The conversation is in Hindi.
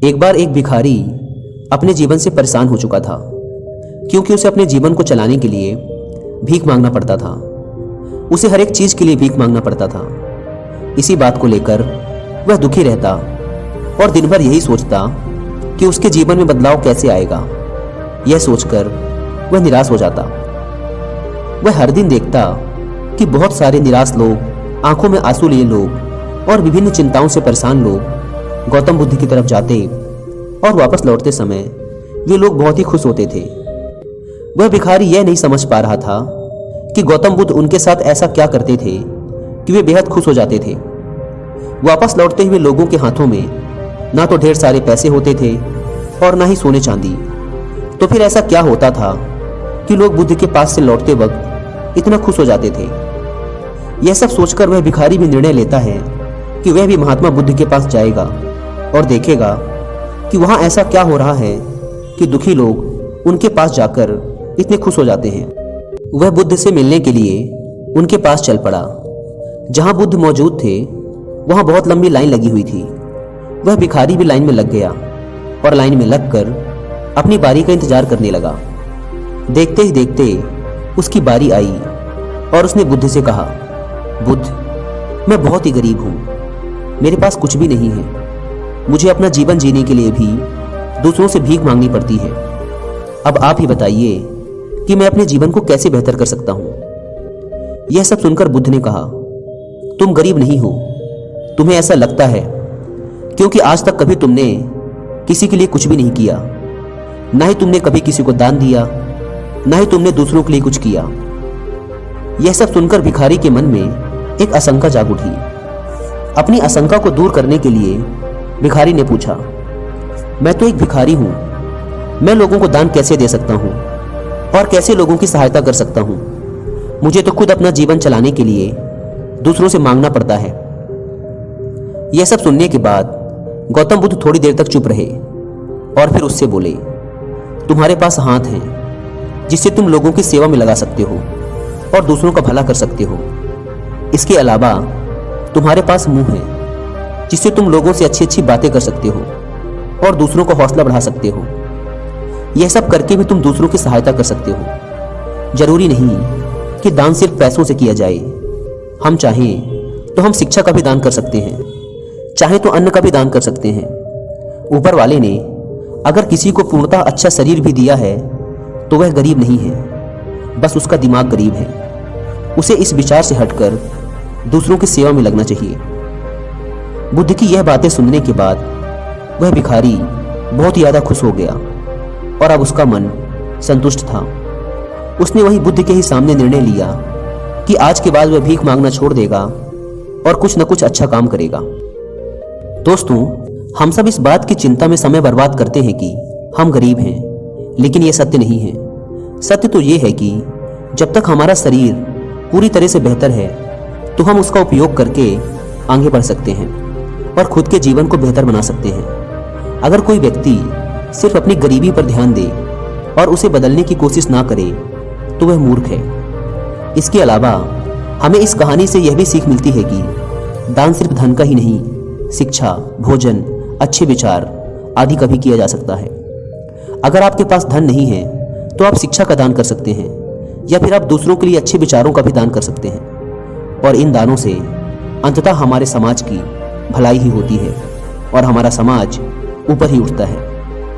एक बार एक भिखारी अपने जीवन से परेशान हो चुका था, क्योंकि उसे अपने जीवन को चलाने के लिए भीख मांगना पड़ता था। उसे हर एक चीज के लिए भीख मांगना पड़ता था। इसी बात को लेकर वह दुखी रहता और दिन भर यही सोचता कि उसके जीवन में बदलाव कैसे आएगा। यह सोचकर वह निराश हो जाता। वह हर दिन देखता कि बहुत सारे निराश लोग, आंखों में आंसू लिए लोग और विभिन्न चिंताओं से परेशान लोग गौतम बुद्ध की तरफ जाते और वापस लौटते समय वे लोग बहुत ही खुश होते थे। वह भिखारी यह नहीं समझ पा रहा था कि गौतम बुद्ध उनके साथ ऐसा क्या करते थे कि वे बेहद खुश हो जाते थे। वापस लौटते हुए लोगों के हाथों में ना तो ढेर सारे पैसे होते थे और ना ही सोने चांदी। तो फिर ऐसा क्या होता था कि लोग बुद्ध के पास से लौटते वक्त इतना खुश हो जाते थे। यह सब सोचकर वह भिखारी भी निर्णय लेता है कि वह भी महात्मा बुद्ध के पास जाएगा और देखेगा कि वहां ऐसा क्या हो रहा है कि दुखी लोग उनके पास जाकर इतने खुश हो जाते हैं। वह बुद्ध से मिलने के लिए उनके पास चल पड़ा। जहां बुद्ध मौजूद थे वहां बहुत लंबी लाइन लगी हुई थी। वह भिखारी भी लाइन में लग गया और लाइन में लगकर अपनी बारी का इंतजार करने लगा। देखते ही देखते उसकी बारी आई और उसने बुद्ध से कहा, बुद्ध, मैं बहुत ही गरीब हूं, मेरे पास कुछ भी नहीं है। मुझे अपना जीवन जीने के लिए भी दूसरों से भीख मांगनी पड़ती है। अब आप ही बताइए कि मैं अपने जीवन को कैसे बेहतर कर सकता हूं। यह सब सुनकर बुद्ध ने कहा, तुम गरीब नहीं हो, तुम्हें ऐसा लगता है क्योंकि आज तक कभी तुमने किसी के लिए कुछ भी नहीं किया। ना ही तुमने कभी किसी को दान दिया, ना ही तुमने दूसरों के लिए कुछ किया। यह सब सुनकर भिखारी के मन में एक आशंका जाग उठी। अपनी आशंका को दूर करने के लिए भिखारी ने पूछा, मैं तो एक भिखारी हूं, मैं लोगों को दान कैसे दे सकता हूं और कैसे लोगों की सहायता कर सकता हूं। मुझे तो खुद अपना जीवन चलाने के लिए दूसरों से मांगना पड़ता है। यह सब सुनने के बाद गौतम बुद्ध थोड़ी देर तक चुप रहे और फिर उससे बोले, तुम्हारे पास हाथ हैं जिससे तुम लोगों की सेवा में लगा सकते हो और दूसरों का भला कर सकते हो। इसके अलावा तुम्हारे पास मुंह है जिससे तुम लोगों से अच्छी अच्छी बातें कर सकते हो और दूसरों का हौसला बढ़ा सकते हो। यह सब करके भी तुम दूसरों की सहायता कर सकते हो। जरूरी नहीं कि दान सिर्फ पैसों से किया जाए। हम चाहें तो हम शिक्षा का भी दान कर सकते हैं, चाहे तो अन्न का भी दान कर सकते हैं। ऊपर वाले ने अगर किसी को पूर्णतः अच्छा शरीर भी दिया है तो वह गरीब नहीं है, बस उसका दिमाग गरीब है। उसे इस विचार से हटकर दूसरों की सेवा में लगना चाहिए। बुद्ध की यह बातें सुनने के बाद वह भिखारी बहुत ही ज्यादा खुश हो गया और अब उसका मन संतुष्ट था। उसने वहीं बुद्ध के ही सामने निर्णय लिया कि आज के बाद वह भीख मांगना छोड़ देगा और कुछ न कुछ अच्छा काम करेगा। दोस्तों, हम सब इस बात की चिंता में समय बर्बाद करते हैं कि हम गरीब हैं, लेकिन यह सत्य नहीं है। सत्य तो यह है कि जब तक हमारा शरीर पूरी तरह से बेहतर है तो हम उसका उपयोग करके आगे बढ़ सकते हैं और खुद के जीवन को बेहतर बना सकते हैं। अगर कोई व्यक्ति सिर्फ अपनी गरीबी पर ध्यान दे और उसे बदलने की कोशिश ना करे तो वह मूर्ख है। इसके अलावा हमें इस कहानी से यह भी सीख मिलती है कि दान सिर्फ धन का ही नहीं, शिक्षा, भोजन, अच्छे विचार आदि का भी किया जा सकता है। अगर आपके पास धन नहीं है तो आप शिक्षा का दान कर सकते हैं या फिर आप दूसरों के लिए अच्छे विचारों का भी दान कर सकते हैं और इन दानों से अंततः हमारे समाज की भलाई ही होती है और हमारा समाज ऊपर ही उठता है।